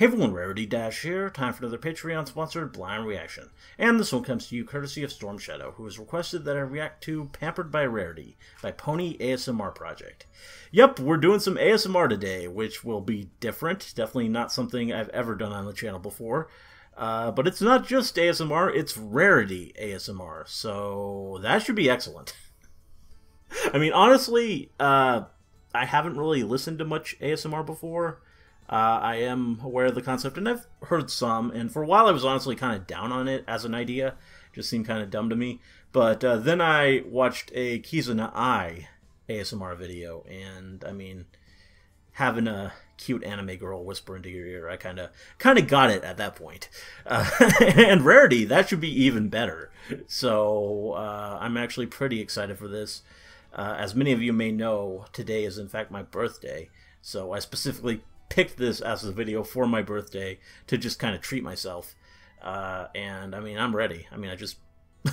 Hey everyone, Rarity Dash here. Time for another Patreon-sponsored blind reaction. And this one comes to you courtesy of Storm Shadow, who has requested that I react to Pampered by Rarity by PonyASMR Project. Yep, we're doing some ASMR today, which will be different. Definitely not something I've ever done on the channel before. But it's not just ASMR, it's Rarity ASMR, so that should be excellent. I mean, honestly, I haven't really listened to much ASMR before. I am aware of the concept, and I've heard some, and for a while I was honestly kind of down on it as an idea. It just seemed kind of dumb to me. But then I watched a Kizuna Ai ASMR video, and I mean, having a cute anime girl whisper into your ear, I kind of got it at that point. And Rarity, that should be even better. So I'm actually pretty excited for this. As many of you may know, today is in fact my birthday, so I specifically picked this as a video for my birthday to just kind of treat myself. And I mean, I'm ready. I mean, I just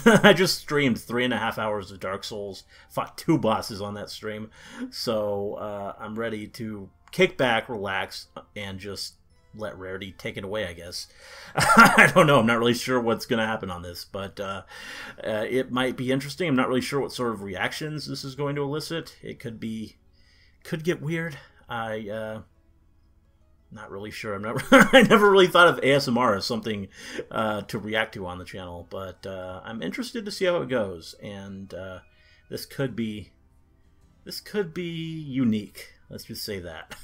I just streamed 3.5 hours of Dark Souls, fought 2 bosses on that stream, so I'm ready to kick back, relax, and just let Rarity take it away, I guess. I don't know. I'm not really sure what's going to happen on this, but it might be interesting. I'm not really sure what sort of reactions this is going to elicit. It could get weird. Not really sure. I never really thought of ASMR as something to react to on the channel, but I'm interested to see how it goes, and this could be unique. Let's just say that.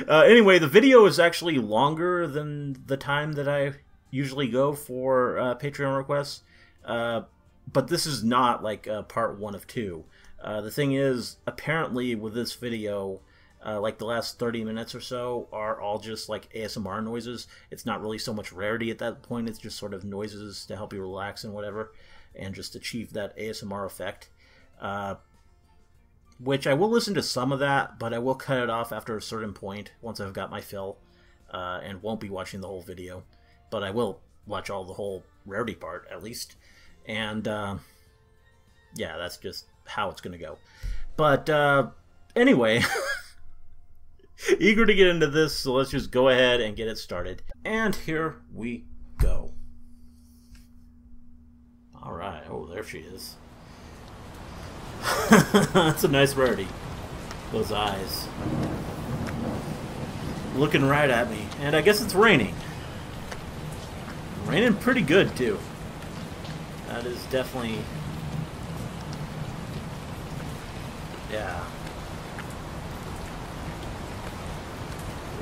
Anyway, the video is actually longer than the time that I usually go for Patreon requests, but this is not like part 1 of 2. The thing is, apparently with this video, like the last 30 minutes or so are all just like ASMR noises. It's not really so much Rarity at that point. It's just sort of noises to help you relax and whatever, and just achieve that ASMR effect. Which I will listen to some of that, but I will cut it off after a certain point once I've got my fill, and won't be watching the whole video. But I will watch all the whole Rarity part, at least. And, yeah, that's just how it's going to go. But, anyway, eager to get into this, so let's just go ahead and get it started. And here we go. Alright, oh, there she is. That's a nice Rarity. Those eyes. Looking right at me. And I guess it's raining. Raining pretty good, too. That is definitely... yeah.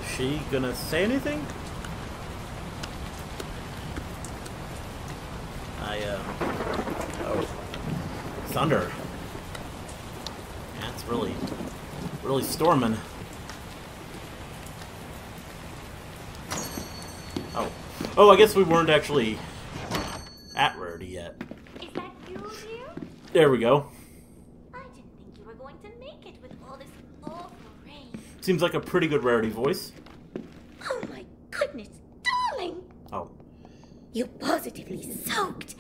Is she gonna say anything? Oh. Thunder. It's really storming. Oh, I guess we weren't actually at Rarity yet. Is that you, dear? There we go. I didn't think you were going to make it with all this awful rain. Seems like a pretty good Rarity voice. Oh my goodness, darling! Oh. You positively soaked.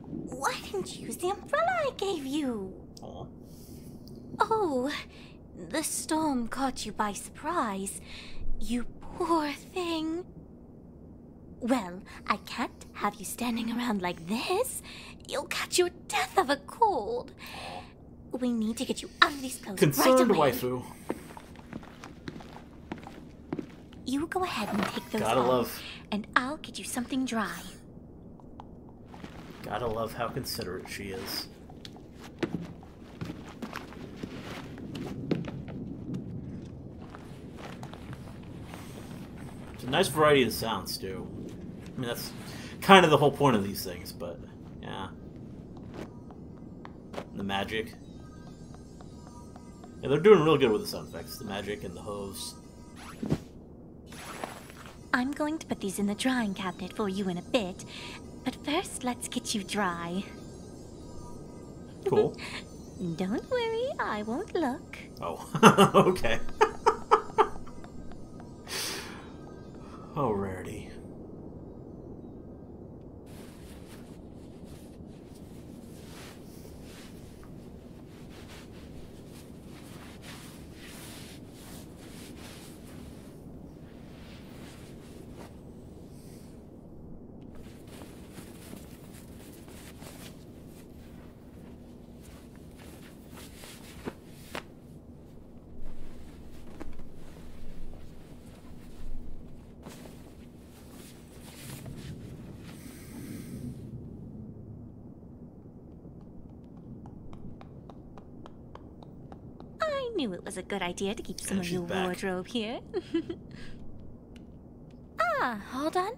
Why didn't you use the umbrella I gave you? Aw. Oh, the storm caught you by surprise. You poor thing. Well, I can't have you standing around like this. You'll catch your death of a cold. We need to get you out of these clothes Concerned right away. waifu. You go ahead and take those Gotta off, love. and I'll get you something dry. Gotta love how considerate she is. It's a nice variety of sounds, too. I mean, that's kind of the whole point of these things, but, yeah. The magic. Yeah, they're doing really good with the sound effects. The magic and the hooves. I'm going to put these in the drying cabinet for you in a bit, but first let's get you dry. Cool. Don't worry, I won't look. Oh, okay. Oh, Rarity. knew it was a good idea to keep some And of she's your back. wardrobe here. Hold on.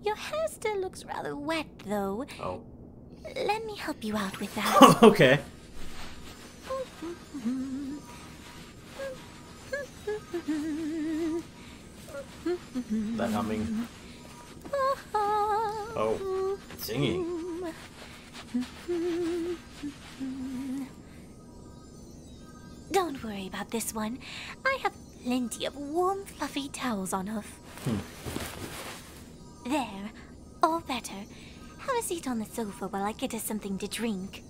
Your hair still looks rather wet, though. Oh. Let me help you out with that. Okay. That humming. Oh, singing. Don't worry about this one. I have plenty of warm, fluffy towels on Hoof. There. All better. Have a seat on the sofa while I get us something to drink.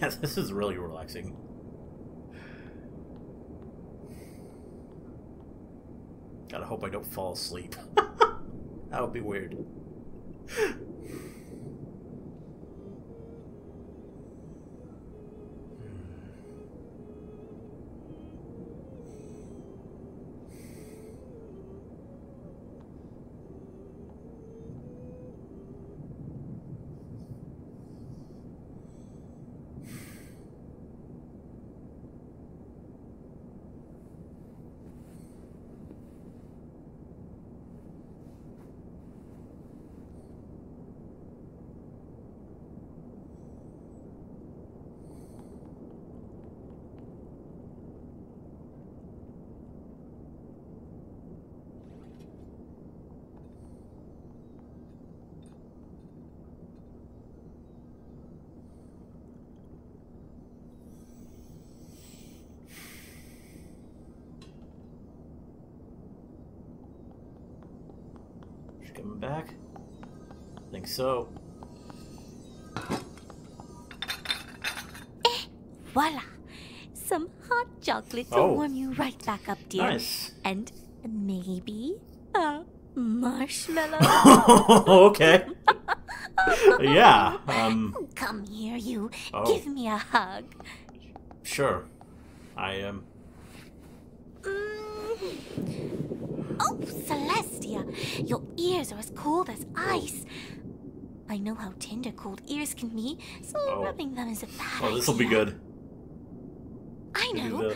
Yeah, this is really relaxing. Gotta hope I don't fall asleep. That would be weird. Coming back? I think so. Voila! Some hot chocolate to Oh. warm you right back up, dear. Nice. And maybe a marshmallow. Okay. Yeah. Come here, you. Oh. Give me a hug. Sure. I am. Oh, Celestia, your ears are as cold as ice. I know how tender cold ears can be, so rubbing them is a bad idea. Oh, this will be good. I Maybe know.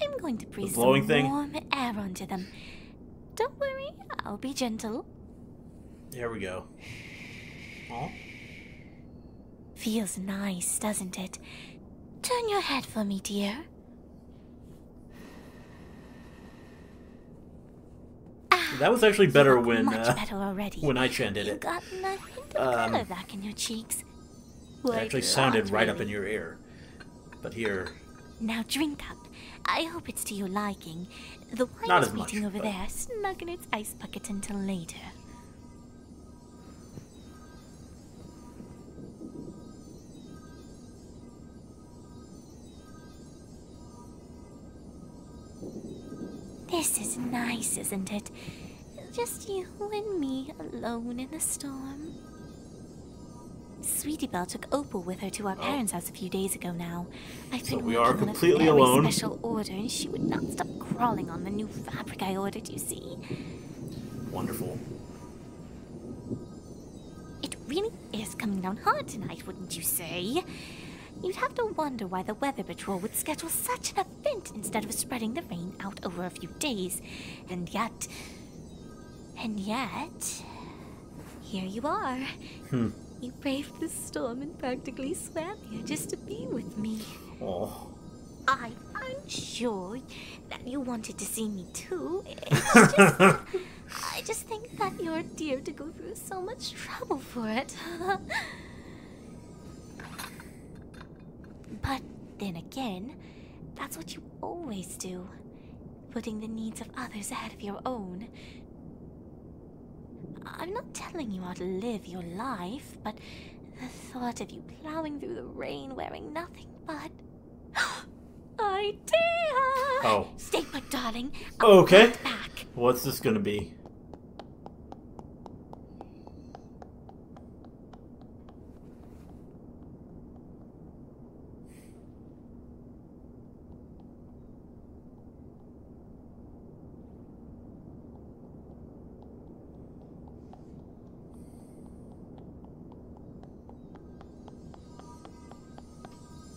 I'm going to breathe some blowing thing? warm air onto them. Don't worry, I'll be gentle. There we go. Oh. Feels nice, doesn't it? Turn your head for me, dear. That was actually better Look when much better already. when I-chan did You it. got a hint of color back in your cheeks. It Quite actually a sounded lot, right up really. in your ear. But here, Now drink up. I hope it's to your liking. The wine Not is as much, waiting over but- there, snug in its ice bucket until later. This is nice, isn't it? Just you and me alone in the storm. Sweetie Belle took Opal with her to our parents' house a few days ago now. I've So been we are working on a completely very alone. special order, and she would not stop crawling on the new fabric I ordered, you see. wonderful. It really is coming down hard tonight, wouldn't you say? You'd have to wonder why the Weather Patrol would schedule such an event instead of spreading the rain out over a few days. And yet, here you are. You braved the storm and practically swam here just to be with me. Oh. I'm sure that you wanted to see me too. It's just that I just think that you're dear to go through so much trouble for it. But then again, That's what you always do, putting the needs of others ahead of your own. I'm not telling you how to live your life, but the thought of you plowing through the rain wearing nothing but... idea! Oh. Stay put, darling. I'll Okay. be right back. What's this gonna be?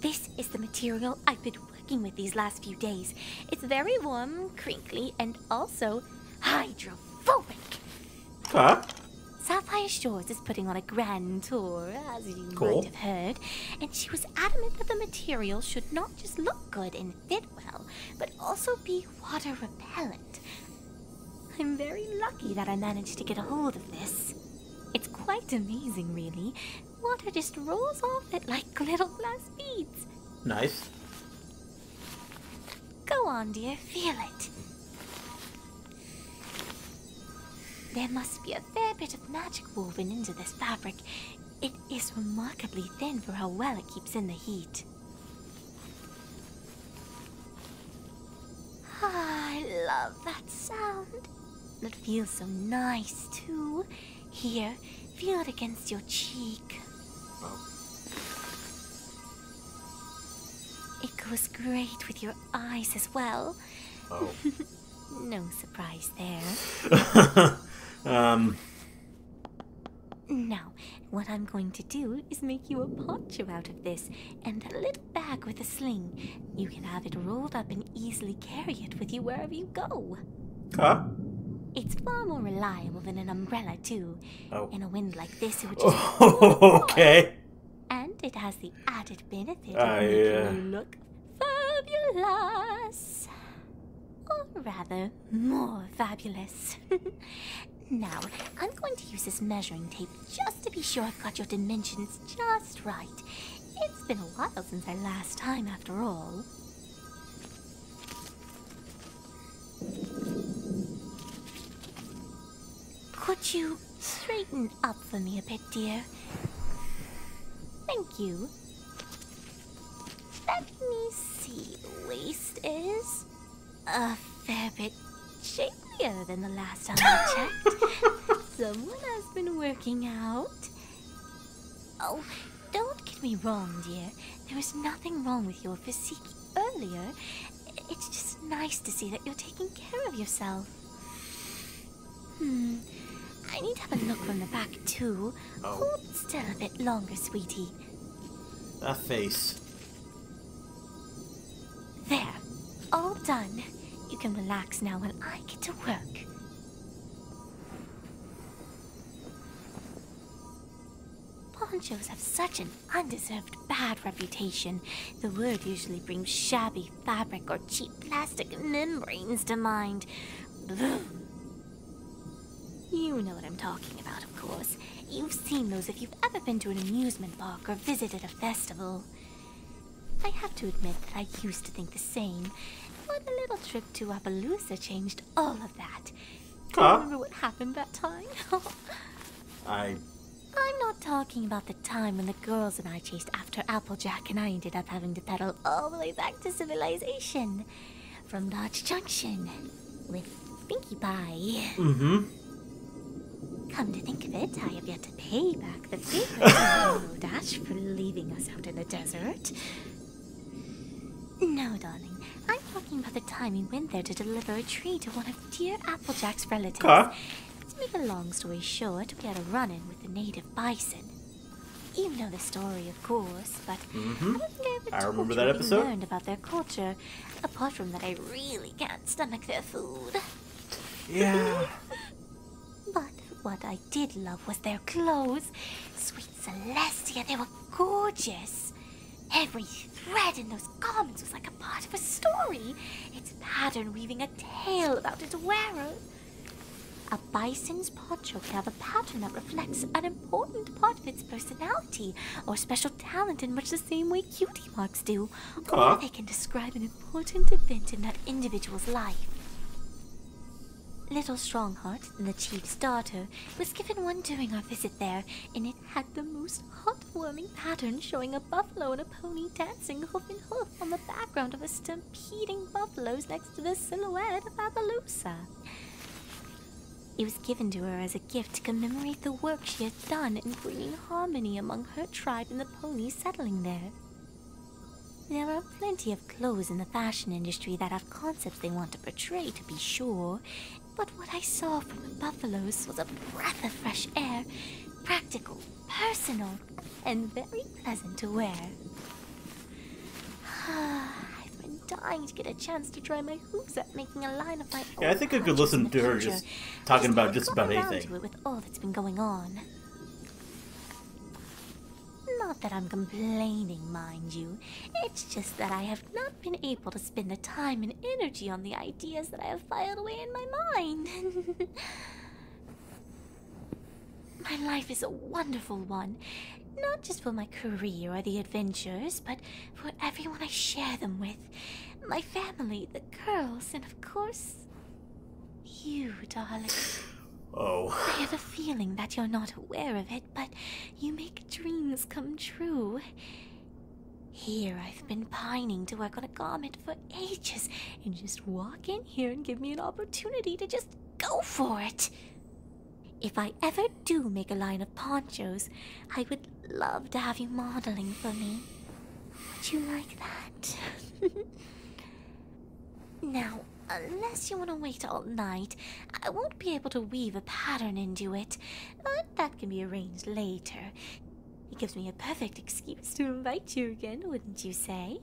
This is the material I've been working with these last few days. It's very warm, crinkly, and also hydrophobic. Huh? Sapphire Shores is putting on a grand tour, as you Cool. might have heard, and she was adamant that the material should not just look good and fit well, but also be water repellent. I'm very lucky that I managed to get a hold of this. It's quite amazing, really. Water just rolls off it like little glass beads. Nice. Go on, dear, feel it. There must be a fair bit of magic woven into this fabric. It is remarkably thin for how well it keeps in the heat. Ah, I love that sound. It feels so nice, too. Here, feel it against your cheek. Oh. It goes great with your eyes as well. Oh. No surprise there. Now, what I'm going to do is make you a poncho out of this and a little bag with a sling. You can have it rolled up and easily carry it with you wherever you go. Huh? It's far more reliable than an umbrella, too. Oh. In a wind like this, it would just... Okay. And it has the added benefit of making you look fabulous. Or rather, more fabulous. Now, I'm going to use this measuring tape just to be sure I've got your dimensions just right. It's been a while since our last time, after all. Could you straighten up for me a bit, dear? Thank you. Let me see. The waist is a fair bit shapelier than the last time I checked. Someone has been working out. Oh, don't get me wrong, dear. There was nothing wrong with your physique earlier. It's just nice to see that you're taking care of yourself. I need to have a look from the back, too. Oh. Hold still a bit longer, sweetie. That face. There. All done. You can relax now while I get to work. Ponchos have such an undeserved bad reputation. The word usually brings shabby fabric or cheap plastic membranes to mind. Ugh. You know what I'm talking about, of course. You've seen those if you've ever been to an amusement park or visited a festival. I have to admit that I used to think the same, but a little trip to Appaloosa changed all of that. Do you remember what happened that time? I'm not talking about the time when the girls and I chased after Applejack and I ended up having to pedal all the way back to civilization. From Dodge Junction. With Pinkie Pie. Mm-hmm. Come to think of it, I have yet to pay back the favor to Dash for leaving us out in the desert. No, darling. I'm talking about the time we went there to deliver a tree to one of dear Applejack's relatives. To make a long story short, we had a run-in with the native bison. You know the story, of course, but I don't think I ever told you what I learned about their culture, apart from that I really can't stomach their food. Yeah. But what I did love was their clothes. Sweet Celestia, they were gorgeous. Every thread in those garments was like a part of a story, its pattern weaving a tale about its wearer. A bison's poncho can have a pattern that reflects an important part of its personality or special talent in much the same way cutie marks do. Or they can describe an important event in that individual's life. Little Strongheart, the chief's daughter, was given one during our visit there, and it had the most heartwarming pattern showing a buffalo and a pony dancing hoof and hoof on the background of a stampeding buffaloes next to the silhouette of Appaloosa. It was given to her as a gift to commemorate the work she had done in bringing harmony among her tribe and the ponies settling there. There are plenty of clothes in the fashion industry that have concepts they want to portray, to be sure, but what I saw from the buffaloes was a breath of fresh air, practical, personal, and very pleasant to wear. I've been dying to get a chance to try my hooves at making a line of my own. Yeah, I think I could listen to her just talking about just about anything. With all that's been going on. Not that I'm complaining, mind you. It's just that I have not been able to spend the time and energy on the ideas that I have filed away in my mind. My life is a wonderful one. Not just for my career or the adventures, but for everyone I share them with. My family, the girls, and of course, you, darling. Oh. I have a feeling that you're not aware of it, but you make dreams come true. Here I've been pining to work on a garment for ages, and just walk in here and give me an opportunity to just go for it. If I ever do make a line of ponchos, I would love to have you modeling for me. Would you like that? Now, unless you want to wait all night, I won't be able to weave a pattern into it, but that can be arranged later. It gives me a perfect excuse to invite you again, wouldn't you say?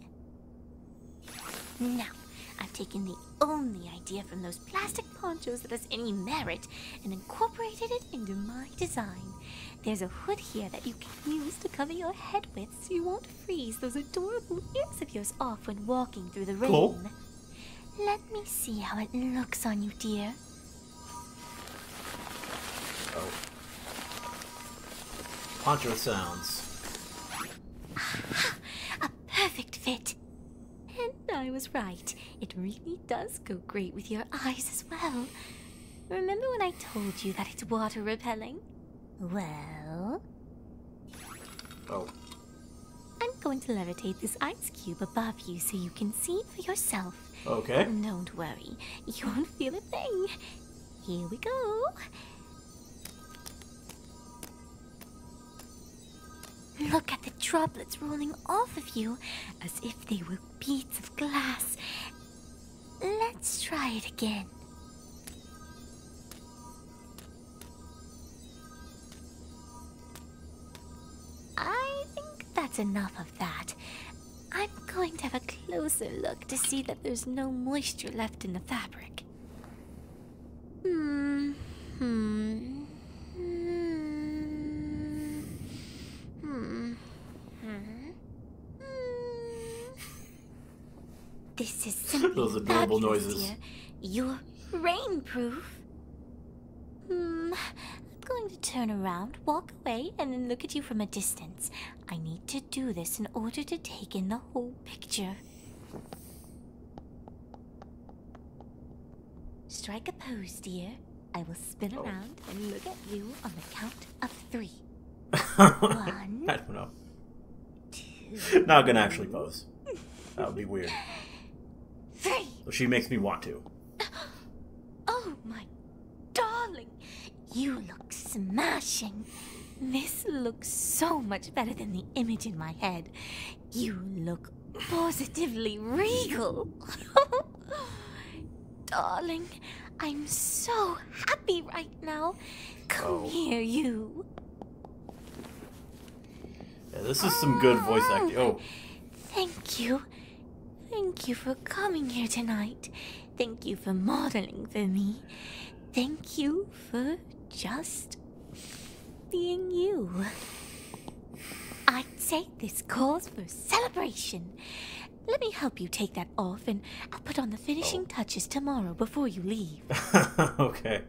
Now, I've taken the only idea from those plastic ponchos that has any merit and incorporated it into my design. There's a hood here that you can use to cover your head with so you won't freeze those adorable ears of yours off when walking through the rain. Cool. Let me see how it looks on you, dear. Oh. Poncho sounds. A perfect fit. And I was right. It really does go great with your eyes as well. Remember when I told you that it's water repelling? Well... Oh. I'm going to levitate this ice cube above you so you can see it for yourself. Okay. Don't worry. You won't feel a thing. Here we go. Look at the droplets rolling off of you as if they were beads of glass. Let's try it again. I think that's enough of that. I'm going to have a closer look to see that there's no moisture left in the fabric. This is simply those adorable fabulous, noises. dear. You're rainproof. I'm going to turn around, walk away, and then look at you from a distance. I need to do this in order to take in the whole picture. Strike a pose, dear. I will spin around and look at you on the count of 3. 1, I don't know. 2, Not gonna actually pose. That would be weird. 3. She makes me want to. Oh, my darling. You look smashing. This looks so much better than the image in my head. You look positively regal. Darling, I'm so happy right now. Come here, you. Yeah, this is some good voice acting. Oh. Thank you. Thank you for coming here tonight. Thank you for modeling for me. Thank you for just being you. I'd say this calls for celebration. Let me help you take that off, and I'll put on the finishing touches tomorrow before you leave. Okay.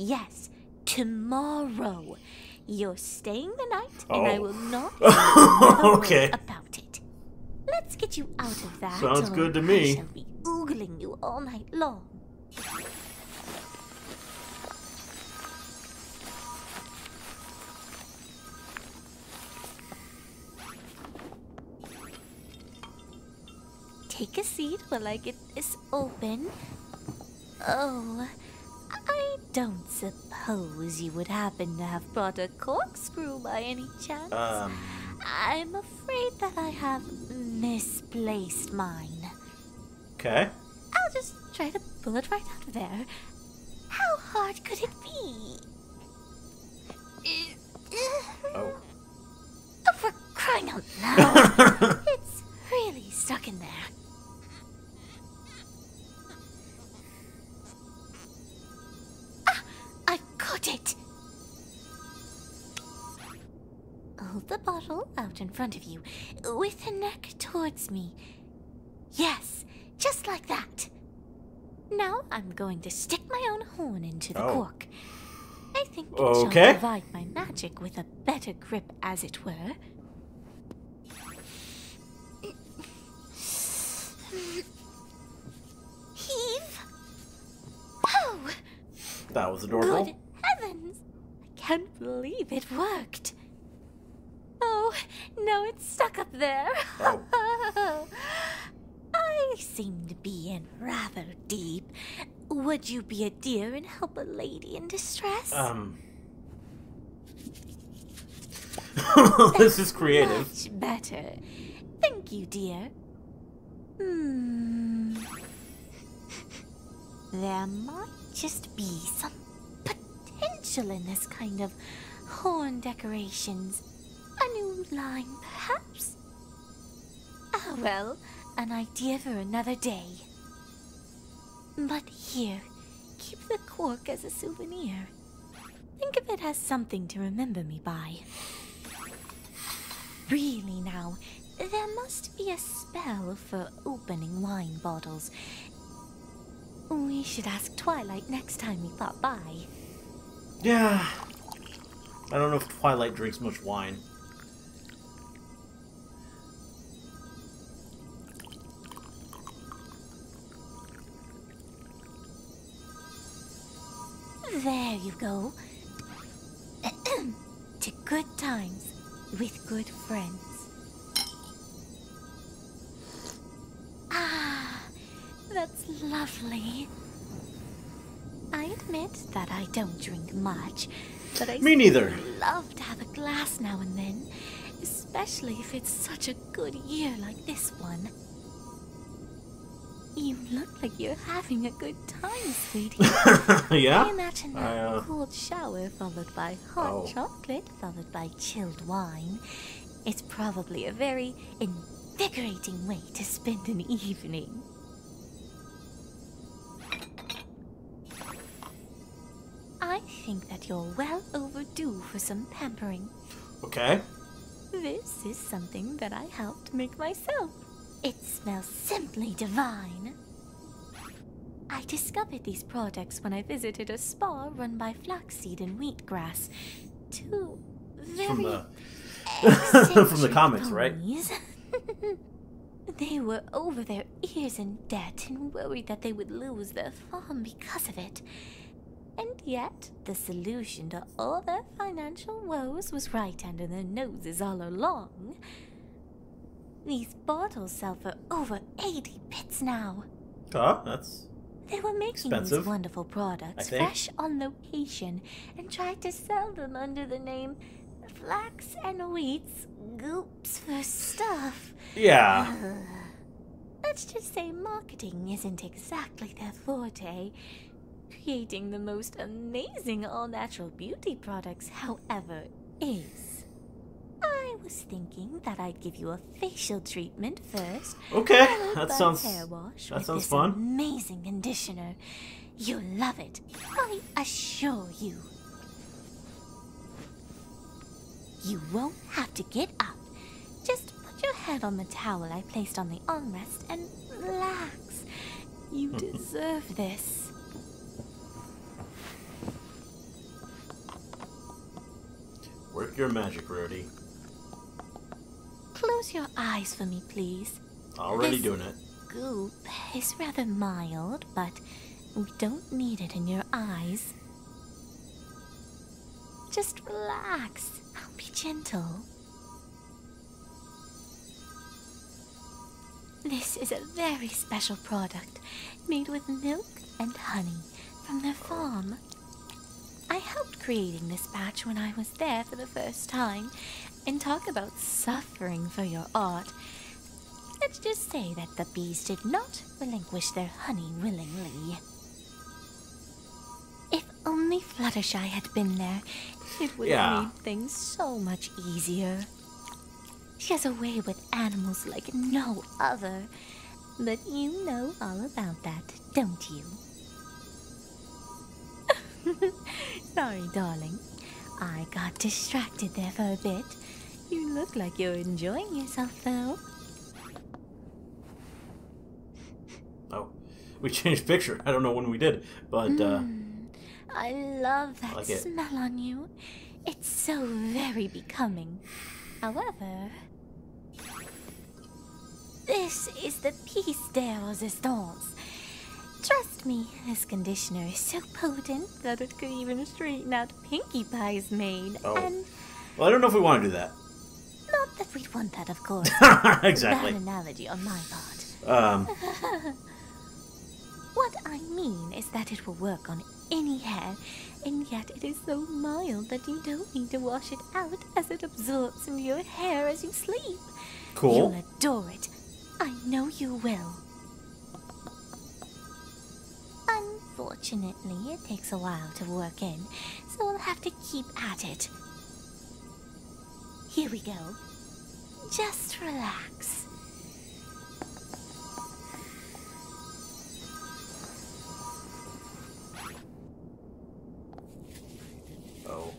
Yes, tomorrow. You're staying the night, and I will not Okay. worry about it. Let's get you out of that. Sounds or good to me. I shall be oogling you all night long. Take a seat while I get this open. Oh, I don't suppose you would happen to have brought a corkscrew by any chance? I'm afraid that I have misplaced mine. Okay. I'll just try to pull it right out of there. How hard could it be? Oh. Oh, for crying out loud! It's really stuck in there. Ah, I got it! Hold the bottle out in front of you, with the neck towards me. Yes, just like that. Now I'm going to stick my own horn into the cork. I think it shall provide my magic with a better grip, as it were. Heave! Oh! That was adorable. Good heavens! I can't believe it worked. Oh, no, it's stuck up there. Oh. I seem to be in rather deep. Would you be a dear and help a lady in distress? This is creative. Much better. Thank you, dear. There might just be some potential in this kind of horn decorations. A new line, perhaps? Ah, well, an idea for another day. But here, keep the cork as a souvenir. Think of it as something to remember me by. Really now, there must be a spell for opening wine bottles. We should ask Twilight next time we pop by. Yeah. I don't know if Twilight drinks much wine. There you go. To good times with good friends. Ah, that's lovely. I admit that I don't drink much, but I Me neither. love to have a glass now and then, especially if it's such a good year like this one. You look like you're having a good time, sweetie. Yeah? I imagine that cold shower followed by hot chocolate followed by chilled wine. It's probably a very invigorating way to spend an evening. I think that you're well overdue for some pampering. Okay. This is something that I helped make myself. It smells simply divine. I discovered these products when I visited a spa run by Flaxseed and Wheatgrass. Two very from the comics, right? They were over their ears in debt and worried that they would lose their farm because of it. And yet, the solution to all their financial woes was right under their noses all along. These bottles sell for over 80 bits now. Oh, that's They were making expensive, these wonderful products fresh on location and tried to sell them under the name Flax and Wheat's Goops for Stuff. Yeah. Let's just say marketing isn't exactly their forte. Creating the most amazing all-natural beauty products, however, is. I was thinking that I'd give you a facial treatment first. Okay, followed that by sounds hair wash that with sounds this fun. amazing conditioner. You'll love it, I assure you. You won't have to get up. Just put your head on the towel I placed on the armrest and relax. You deserve this. Work your magic, Rarity. Close your eyes for me, please. Already doing it. Goop is rather mild, but we don't need it in your eyes. Just relax. I'll be gentle. This is a very special product made with milk and honey from their farm. I helped creating this batch when I was there for the first time, and talk about suffering for your art. Let's just say that the bees did not relinquish their honey willingly. If only Fluttershy had been there, it would have made things so much easier. She has a way with animals like no other, but you know all about that, don't you? Sorry, darling. I got distracted there for a bit. You look like you're enjoying yourself, though. Oh, we changed picture. I don't know when we did, but I love that like smell on you. It's so very becoming. However, this is the piece de resistance. Trust me, this conditioner is so potent that it could even straighten out Pinkie Pie's mane. Oh. And well, I don't know if we want to do that. not that we'd want that, of course. Exactly. Bad analogy on my part. What I mean is that it will work on any hair, and yet it is so mild that you don't need to wash it out as it absorbs into your hair as you sleep. Cool. You'll adore it. I know you will. Unfortunately, it takes a while to work in, so we'll have to keep at it. Here we go. Just relax. Oh.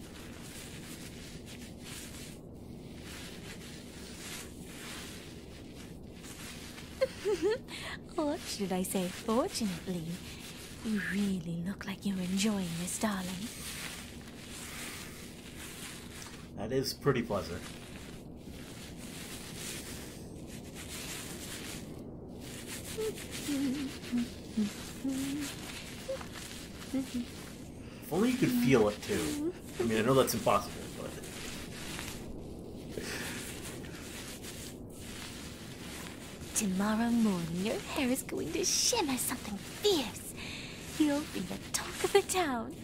Or should I say, fortunately, you really look like you're enjoying this, darling. That is pretty pleasant. If only you could feel it too. I mean, I know that's impossible, but... Tomorrow morning, your hair is going to shimmer something fierce. You'll be the talk of the town.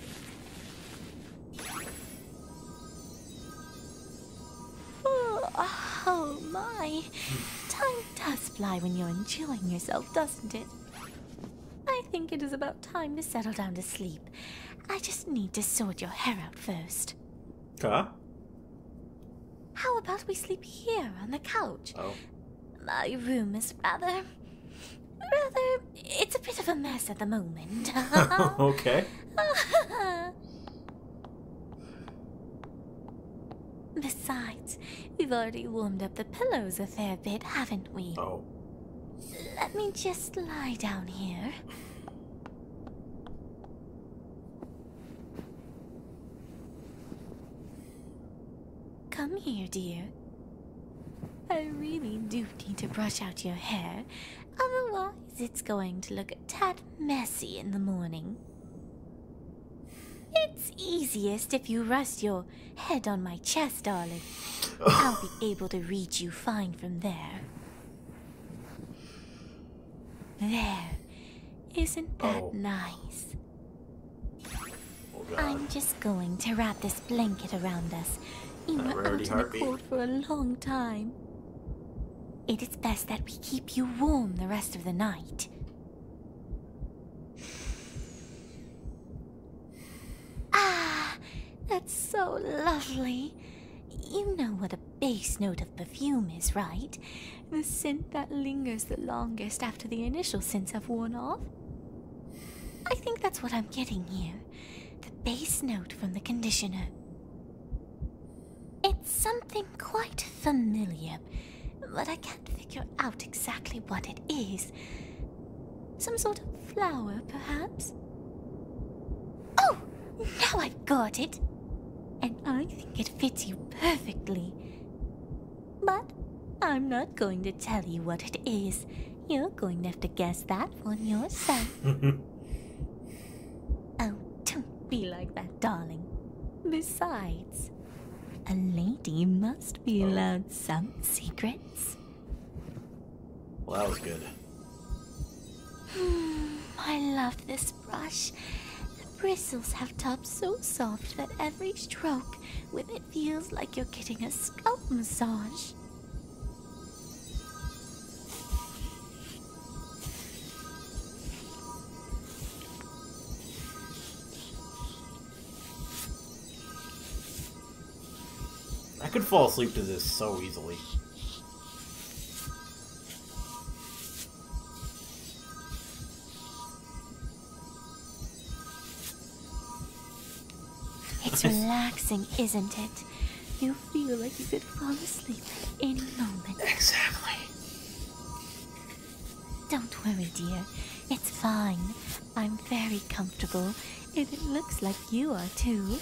Oh my. Time does fly when you're enjoying yourself, doesn't it? I think it is about time to settle down to sleep. I just need to sort your hair out first. Huh? How about we sleep here on the couch? Oh. My room is rather, it's a bit of a mess at the moment. Okay. Besides, we've already warmed up the pillows a fair bit, haven't we? Oh. Let me just lie down here. Come here, dear. I really do need to brush out your hair, otherwise it's going to look a tad messy in the morning. It's easiest if you rest your head on my chest, darling. I'll be able to read you fine from there. There. Isn't that nice? Oh, God. I'm just going to wrap this blanket around us. You were out in the cold for a long time. It is best that we keep you warm the rest of the night. Ah, that's so lovely. You know what a base note of perfume is, right? The scent that lingers the longest after the initial scents have worn off. I think that's what I'm getting here. The base note from the conditioner. It's something quite familiar, but I can't figure out exactly what it is. Some sort of flower, perhaps? Oh! Now I've got it! and I think it fits you perfectly. But I'm not going to tell you what it is. You're going to have to guess that one yourself. Oh, don't be like that, darling. Besides, a lady must be allowed some secrets. Well, that was good. I love this brush. The bristles have tops so soft that every stroke with it feels like you're getting a scalp massage. I could fall asleep to this so easily. It's relaxing, isn't it? You feel like you could fall asleep at any moment. Exactly. Don't worry, dear. It's fine. I'm very comfortable, and it looks like you are too.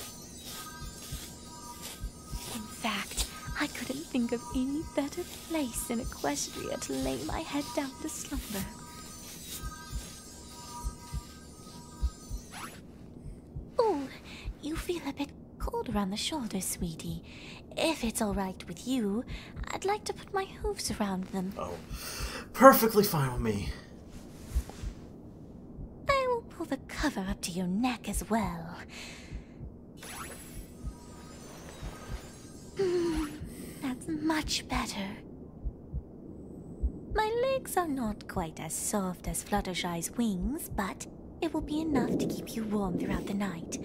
In fact, I couldn't think of any better place in Equestria to lay my head down to slumber. Oh, you feel a bit cold around the shoulders, sweetie. If it's all right with you, I'd like to put my hooves around them. Oh, perfectly fine with me. I will pull the cover up to your neck as well. That's much better. My legs are not quite as soft as Fluttershy's wings, but it will be enough to keep you warm throughout the night.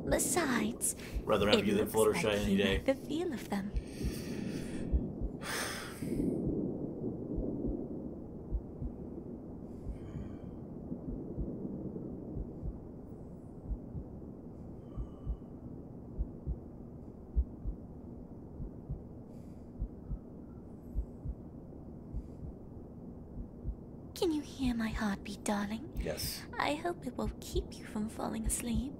Besides, Rather have you than Fluttershy like any day. The feel of them. Can you hear my heartbeat, darling? Yes. I hope it will keep you from falling asleep.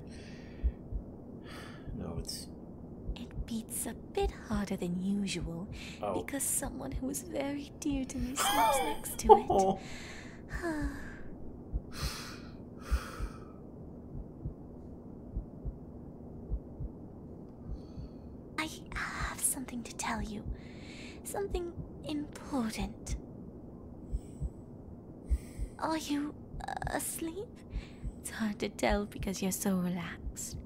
No, it's... It beats a bit harder than usual because someone who is very dear to me sleeps next to it. I have something to tell you. Something important. Are you asleep? It's hard to tell because you're so relaxed.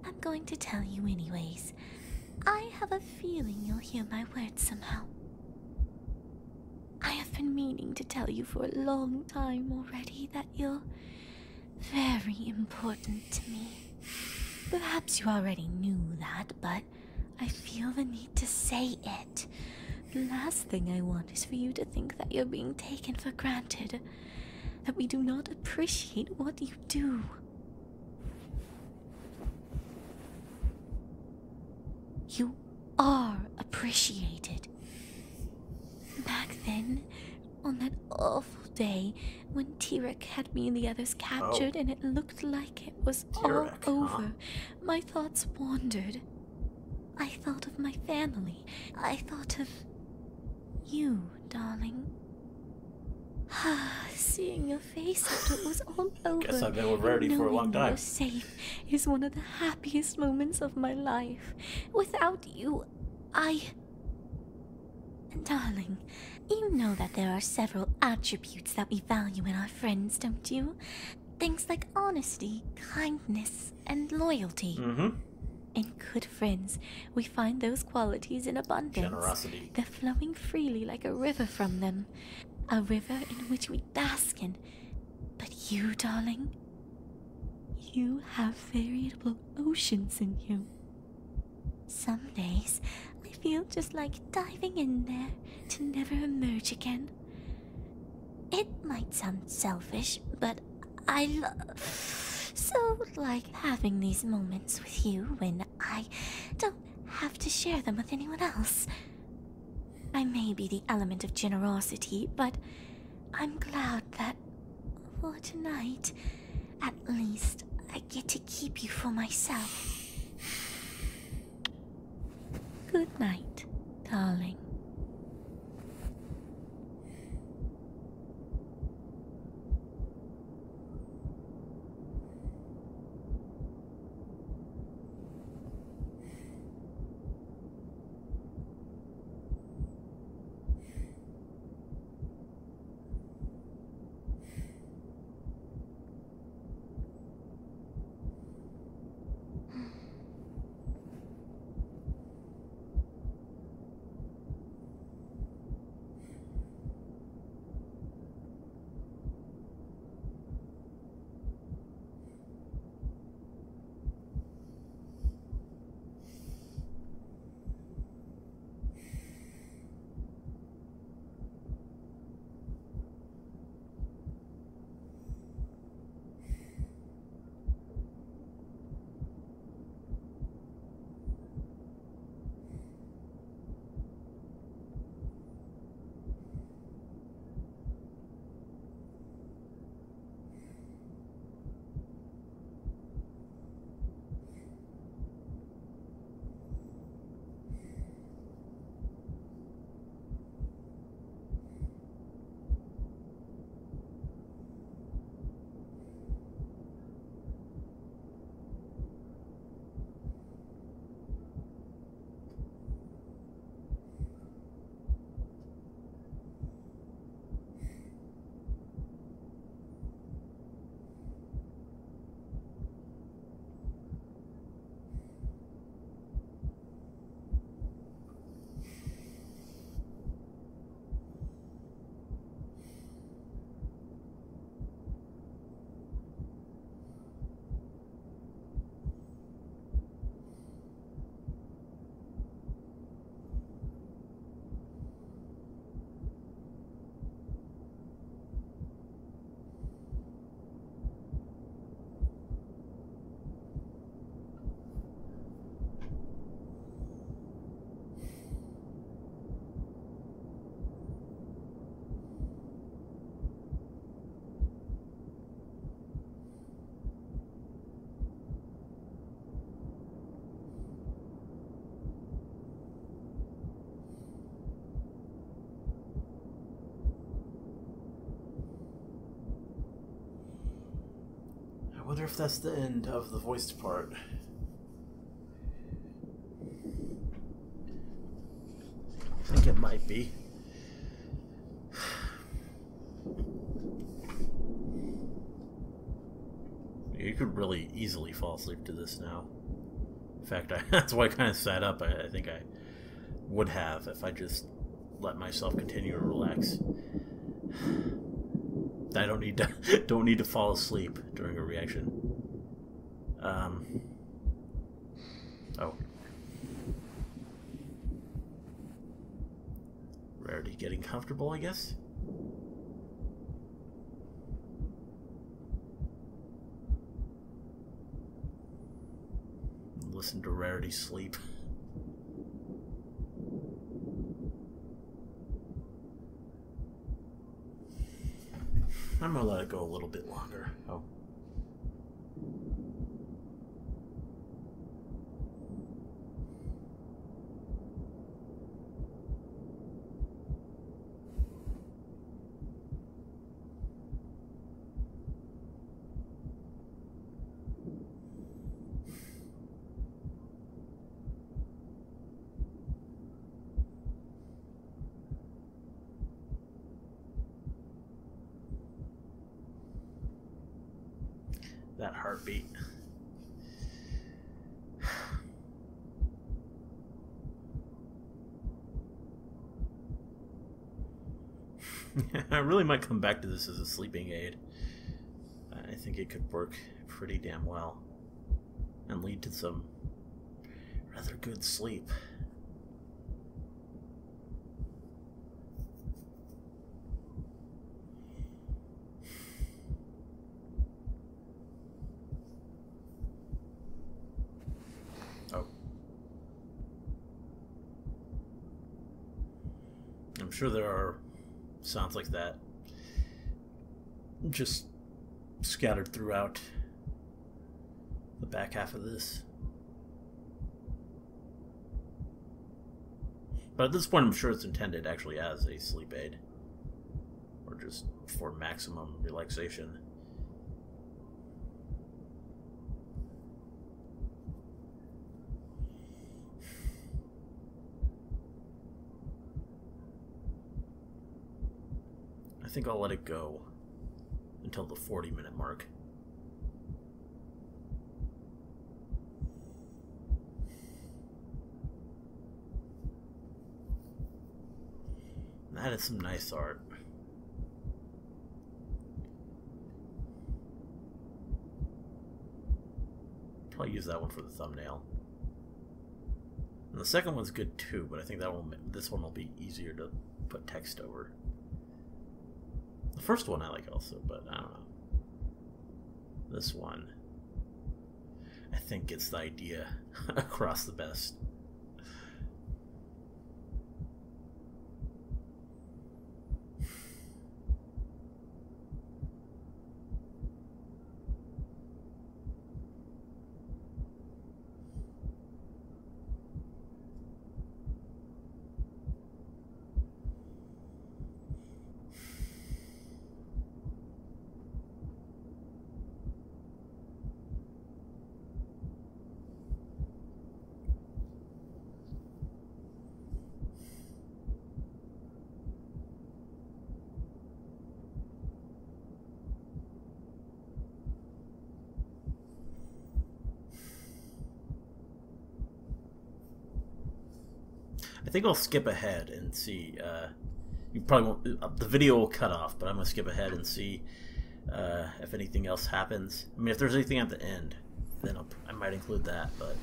I'm going to tell you anyways. I have a feeling you'll hear my words somehow. I have been meaning to tell you for a long time already that you're very important to me. Perhaps you already knew that, but I feel the need to say it. The last thing I want is for you to think that you're being taken for granted, that we do not appreciate what you do. You are appreciated. Back then, on that awful day when T-Rex had me and the others captured and it looked like it was all over, my thoughts wandered. I thought of my family. I thought of you, darling. Seeing your face after it was all over. Guess I've been with Rarity for a long time. You're safe is one of the happiest moments of my life. Without you, Darling, you know that there are several attributes that we value in our friends, don't you? Things like honesty, kindness, and loyalty. Mm-hmm. In good friends, we find those qualities in abundance. Generosity. They're flowing freely like a river from them. A river in which we bask in. But you, darling, you have veritable oceans in you. Some days, I feel just like diving in there to never emerge again. It might sound selfish, but I so like having these moments with you when I don't have to share them with anyone else. I may be the element of generosity, but I'm glad that for tonight, at least, I get to keep you for myself. Good night, darling. I wonder if that's the end of the voiced part. I think it might be. You could really easily fall asleep to this now. In fact, that's why I kind of sat up. I think I would have if I just let myself continue to relax. I don't need to fall asleep during a reaction. Oh. Rarity getting comfortable, I guess? Listen to Rarity sleep. I'm gonna let it go a little bit longer. Oh. That heartbeat. I really might come back to this as a sleeping aid. I think it could work pretty damn well and lead to some rather good sleep. I'm sure there are sounds like that just scattered throughout the back half of this. But at this point, I'm sure it's intended actually as a sleep aid. Or just for maximum relaxation. I think I'll let it go until the 40-minute mark. That is some nice art. Probably use that one for the thumbnail. And the second one's good too, but I think this one will be easier to put text over. The first one I like also, but I don't know. This one, I think, gets the idea across the best. I think I'll skip ahead and see. You probably won't. The video will cut off, but I'm gonna skip ahead and see if anything else happens. I mean, if there's anything at the end, then I might include that. But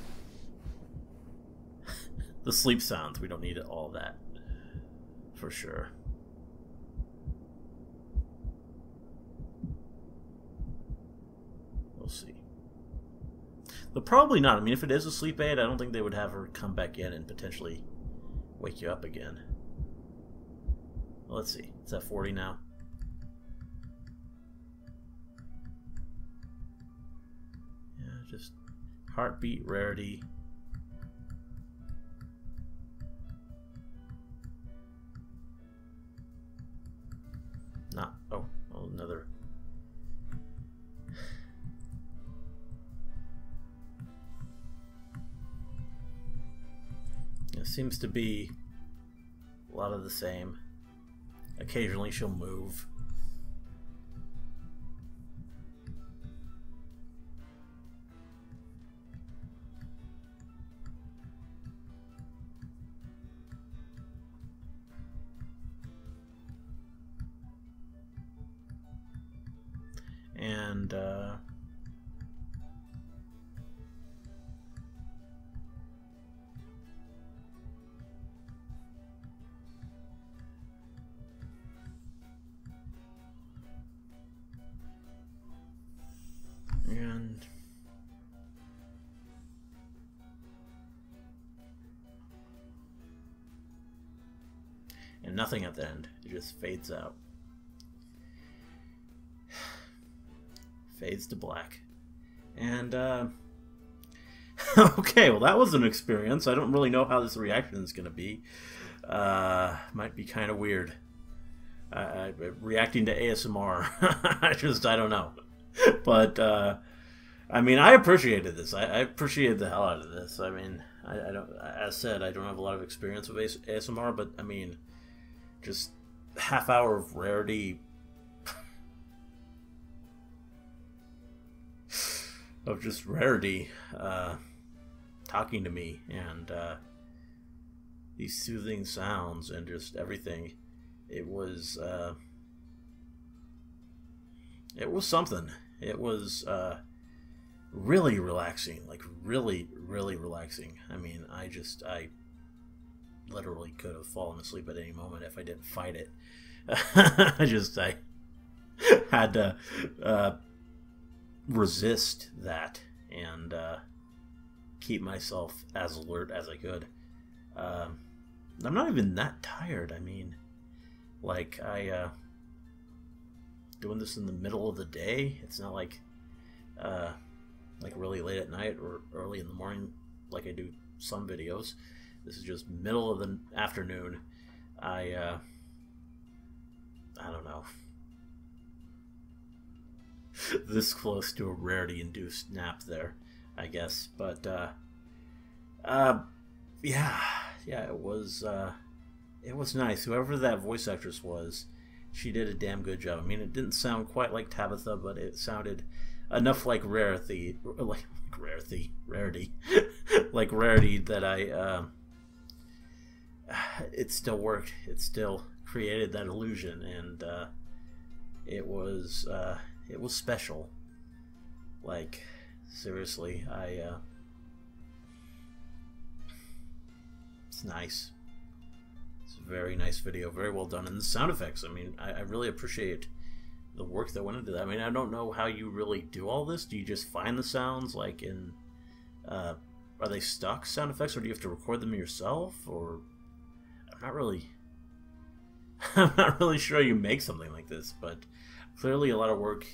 the sleep sounds, we don't need all that for sure. We'll see. But probably not. I mean, if it is a sleep aid, I don't think they would have her come back in and potentially wake you up again. Well, let's see. It's at 40 now. Yeah, just heartbeat, rarity. Not. Oh, another. It seems to be a lot of the same. Occasionally she'll move. And nothing at the end. It just fades out. Fades to black. And, okay, well that was an experience. I don't really know how this reaction is going to be. Might be kind of weird. Reacting to ASMR. I don't know. But, I mean, I appreciated this. I appreciated the hell out of this. I mean, I don't, as said, I don't have a lot of experience with ASMR, but, I mean, just half hour of Rarity of just Rarity talking to me, and these soothing sounds and just everything. It was something. It was really relaxing, like really relaxing. I mean, I literally could have fallen asleep at any moment if I didn't fight it. I had to resist that and keep myself as alert as I could. I'm not even that tired. I mean, like, doing this in the middle of the day. It's not like really late at night or early in the morning like I do some videos. This is just middle of the afternoon. I don't know. This close to a Rarity-induced nap there, I guess. But, yeah, it was nice. Whoever that voice actress was, she did a damn good job. I mean, it didn't sound quite like Tabitha, but it sounded enough like Rarity, like Rarity, like Rarity that it still worked. It still created that illusion, and it was special. Like, seriously, it's nice. It's a very nice video, very well done, and the sound effects. I mean, I really appreciate the work that went into that. I mean, I don't know how you really do all this. Do you just find the sounds, like in, are they stock sound effects, or do you have to record them yourself? Or I'm not really sure you make something like this, but clearly a lot of work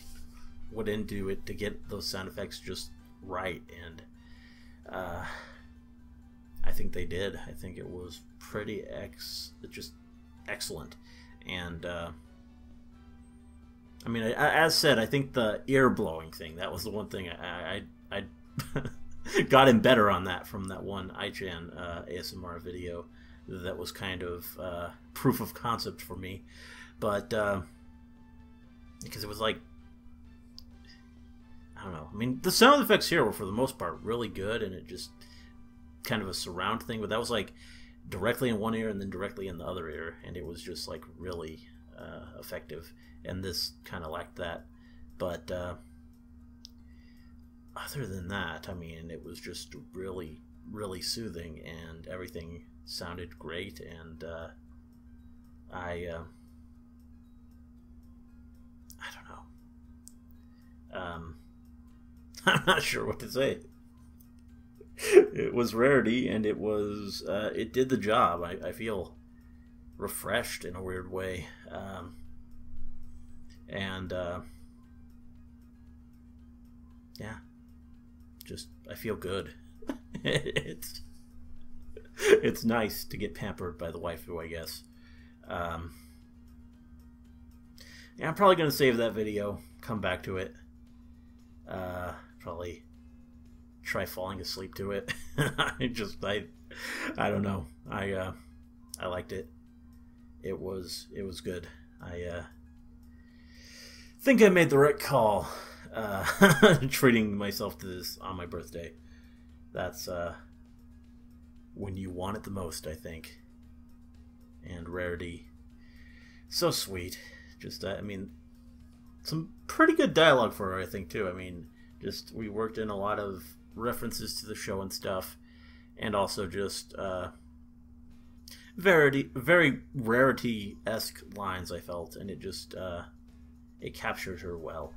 went into it to get those sound effects just right, and I think they did. I think it was pretty just excellent, and I mean, as said, I think the ear blowing thing, that was the one thing I got him better on that from that one iChan ASMR video that was kind of proof of concept for me, but because it was like, I don't know. I mean, the sound effects here were for the most part really good, and it just kind of a surround thing, but that was like directly in one ear and then directly in the other ear, and it was just like really effective. And this kind of lacked that, but other than that, I mean, it was just really, really soothing, and everything sounded great, and I don't know. I'm not sure what to say. It was Rarity, and it was it did the job. I feel refreshed in a weird way, and yeah, just I feel good. It's nice to get pampered by the waifu, I guess. Yeah, I'm probably gonna save that video, come back to it, probably try falling asleep to it. I don't know. I liked it. It was good. I think I made the right call treating myself to this on my birthday. That's when you want it the most, I think. And Rarity, so sweet. Just I mean, some pretty good dialogue for her, I think, too. I mean, just we worked in a lot of references to the show and stuff, and also just very Rarity-esque lines, I felt, and it just it captured her well.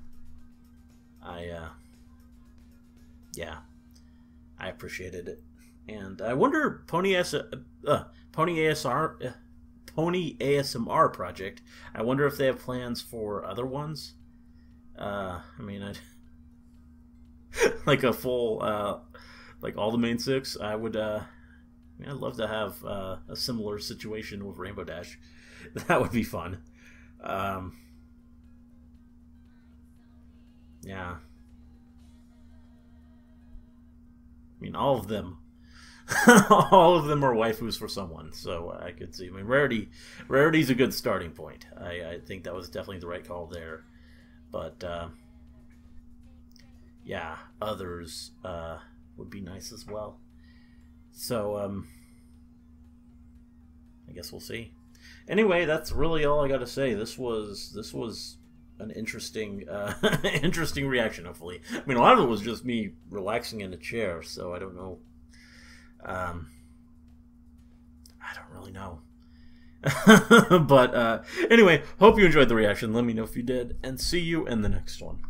Yeah, I appreciated it, and I wonder PonyASMR Project. I wonder if they have plans for other ones. I mean, like a full, like all the main six. I would, I'd love to have a similar situation with Rainbow Dash. That would be fun. Yeah. I mean, all of them. All of them are waifus for someone, so I could see. I mean, Rarity's a good starting point. I think that was definitely the right call there. But, yeah, others would be nice as well. So, I guess we'll see. Anyway, that's really all I got to say. This was an interesting interesting reaction, hopefully. I mean, a lot of it was just me relaxing in a chair, so I don't know. I don't really know. But anyway, hope you enjoyed the reaction. Let me know if you did, and see you in the next one.